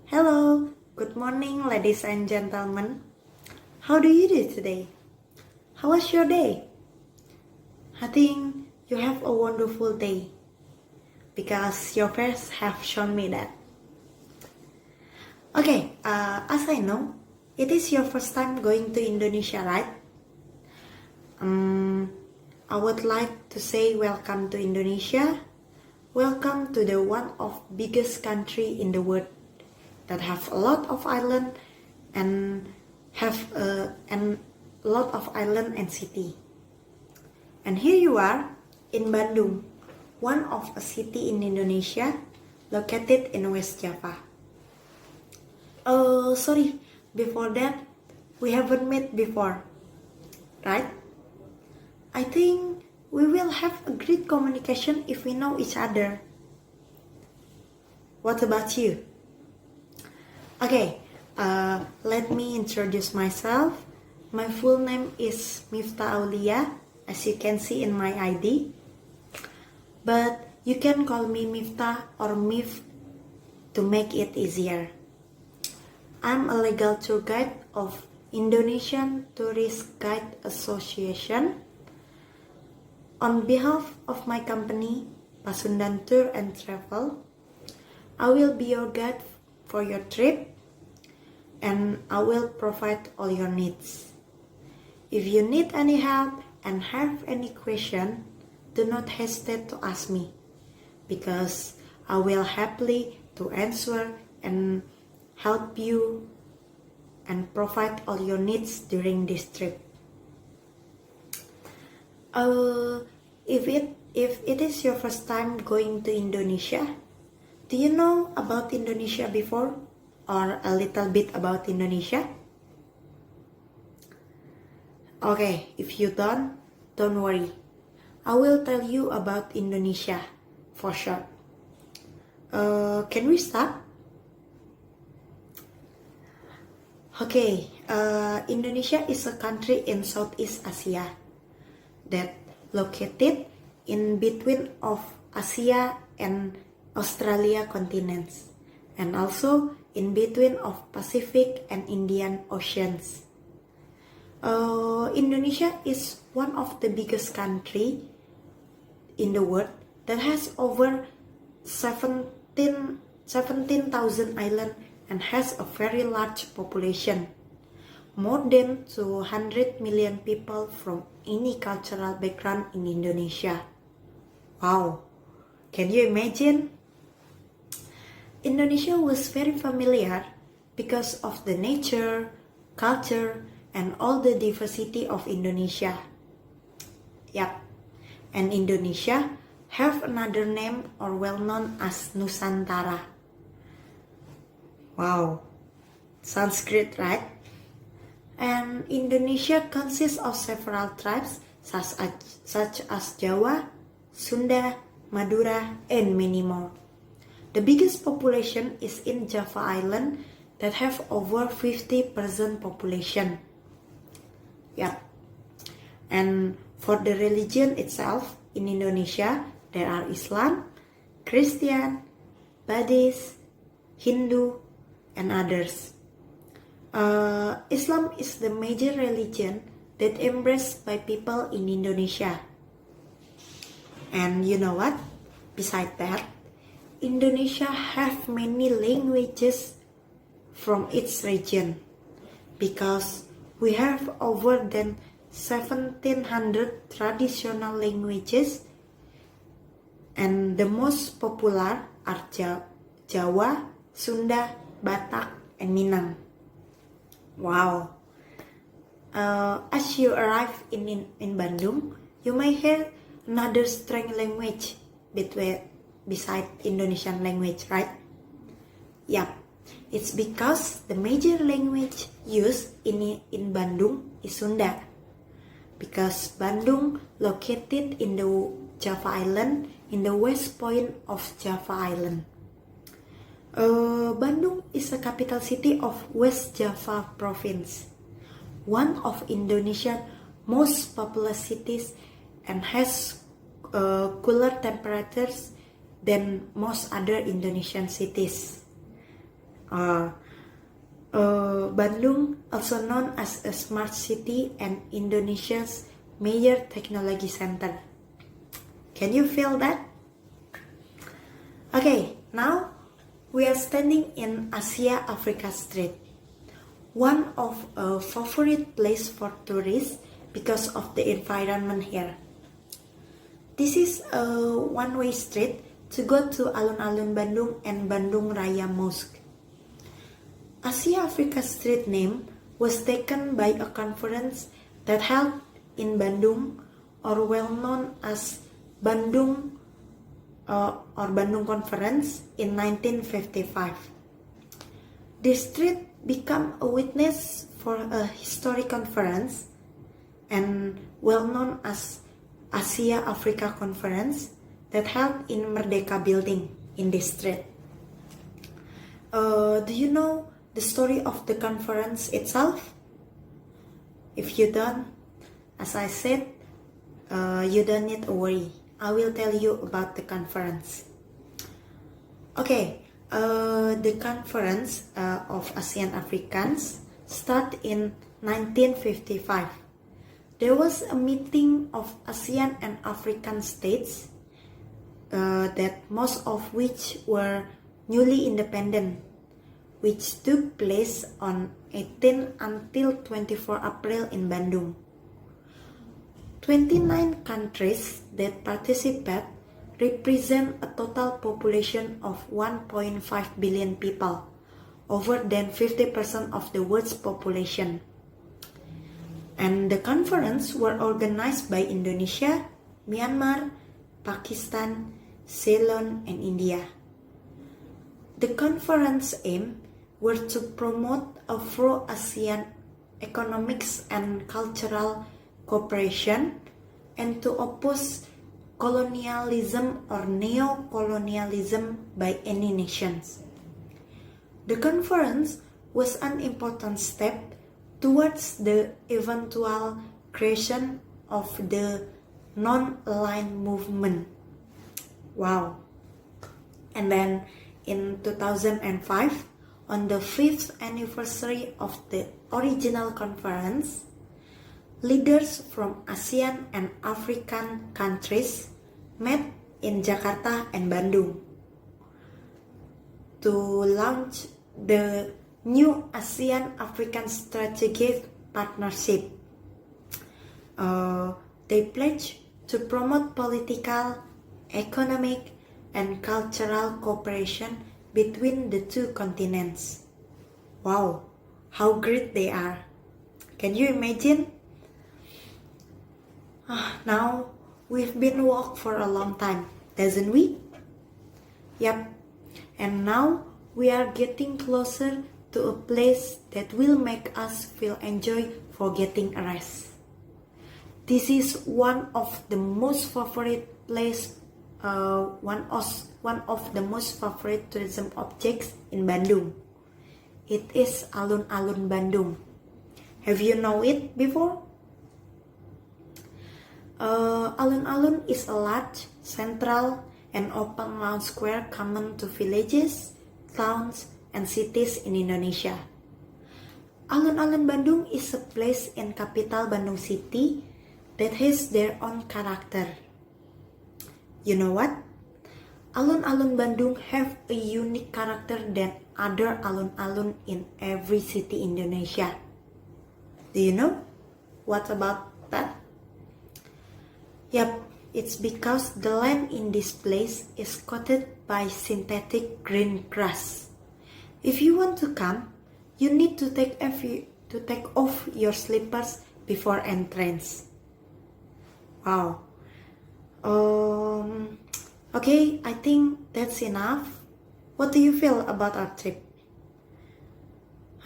Hello, good morning, ladies and gentlemen. How do you do today? How was your day? I think you have a wonderful day because your face have shown me that. Okay, as I know, it is your first time going to Indonesia, right? I would like to say welcome to Indonesia. Welcome to the one of biggest country in the world that have a lot of island and have a lot of island and city. And here you are in Bandung, one of a city in Indonesia located in West Java. Sorry, before that, we haven't met before, right? I think we will have a great communication if we know each other. What about you? Okay, let me introduce myself. My full name is Miftha Aulia, as you can see in my ID. But you can call me Miftha or Mif to make it easier. I'm a legal tour guide of Indonesian Tourist Guide Association. On behalf of my company, Pasundan Tour and Travel, I will be your guide for your trip and I will provide all your needs. If you need any help and have any question, do not hesitate to ask me because I will happily to answer and help you and provide all your needs during this trip. If it is your first time going to Indonesia, do you know about Indonesia before or a little bit about Indonesia? Okay, if you don't worry. I will tell you about Indonesia for sure. Can we start? Okay, Indonesia is a country in Southeast Asia that located in between of Asia and Australia continents and also in between of Pacific and Indian Oceans. Indonesia is one of the biggest country in the world that has over 17,000 islands and has a very large population. More than 200 million people from any cultural background in Indonesia. Wow, can you imagine? Indonesia was very familiar because of the nature, culture, and all the diversity of Indonesia. Yep, and Indonesia have another name or well known as Nusantara. Wow, sounds great, right? And Indonesia consists of several tribes such as Jawa, Sunda, Madura, and many more. The biggest population is in Java Island that have over 50% population. Yeah. And for the religion itself, in Indonesia, there are Islam, Christian, Buddhist, Hindu, and others. Islam is the major religion that embraced by people in Indonesia. And you know what? Besides that, Indonesia have many languages from its region because we have over than 1,700 traditional languages and the most popular are Jawa, Sunda, Batak, and Minang. Wow. As you arrive in Bandung, you may hear another strange language beside Indonesian language, right? Yep. It's because the major language used in Bandung is Sunda. Because Bandung located in the Java Island in the west point of Java Island. Bandung is the capital city of West Java province, one of Indonesia's most populous cities and has cooler temperatures than most other Indonesian cities. Uh, Bandung, also known as a smart city and Indonesia's major technology center. Can you feel that? Okay, now we are standing in Asia Africa Street, one of a favorite place for tourists because of the environment here. This is a one-way street to go to Alun-Alun Bandung and Bandung Raya Mosque. Asia Africa Street name was taken by a conference that held in Bandung, or well known as Bandung or Bandung Conference in 1955. The street became a witness for a historic conference and well known as Asia Africa Conference that held in Merdeka Building in this street. Do you know the story of the conference itself? If you don't, as I said, you don't need to worry. I will tell you about the conference. Okay, the conference of ASEAN Africans started in 1955. There was a meeting of ASEAN and African states that most of which were newly independent, which took place on 18 until 24 April in Bandung. 29 countries that participate represent a total population of 1.5 billion people, over than 50% of the world's population. And the conference were organized by Indonesia, Myanmar, Pakistan, Ceylon, and India. The conference aim were to promote Afro-ASEAN economics and cultural cooperation and to oppose colonialism or neo-colonialism by any nations. The conference was an important step towards the eventual creation of the non-aligned movement. Wow. And then in 2005, on the 5th anniversary of the original conference, leaders from ASEAN and African countries met in Jakarta and Bandung to launch the new ASEAN-African Strategic Partnership. They pledged to promote political, economic, and cultural cooperation between the two continents. Wow, how great they are! Can you imagine? Now, we've been walking for a long time, doesn't we? Yep, and now we are getting closer to a place that will make us feel enjoy for getting a rest. This is one of the most favorite place, one of the most favorite tourism objects in Bandung. It is Alun-Alun Bandung. Have you know it before? Alun-Alun is a large, central, and open lawn square common to villages, towns, and cities in Indonesia. Alun-Alun Bandung is a place in capital Bandung City that has their own character. You know what? Alun-Alun Bandung have a unique character than other alun-alun in every city in Indonesia. Do you know? What about that? Yep, it's because the land in this place is coated by synthetic green grass. If you want to come, you need to take off your slippers before entrance. Wow. Okay, I think that's enough. What do you feel about our trip?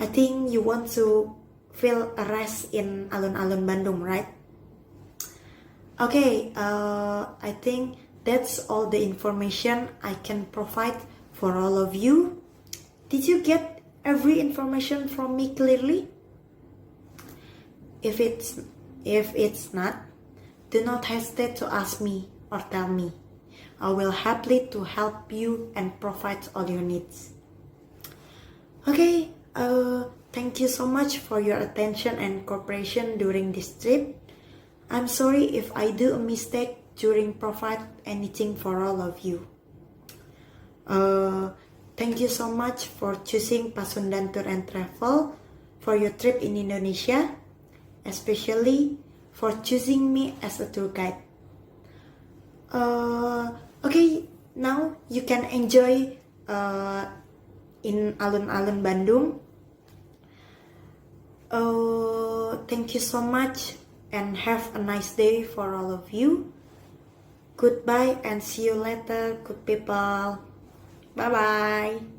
I think you want to feel a rest in Alun-Alun Bandung, right? Okay, I think that's all the information I can provide for all of you. Did you get every information from me clearly? If it's not, do not hesitate to ask me or tell me. I will happily to help you and provide all your needs. Okay, thank you so much for your attention and cooperation during this trip. I'm sorry if I do a mistake during provide anything for all of you. Thank you so much for choosing Pasundan Tour and Travel for your trip in Indonesia, especially for choosing me as a tour guide. Okay, now you can enjoy in alun-alun Bandung. Thank you so much and have a nice day for all of you. Goodbye and see you later, good people. Bye bye.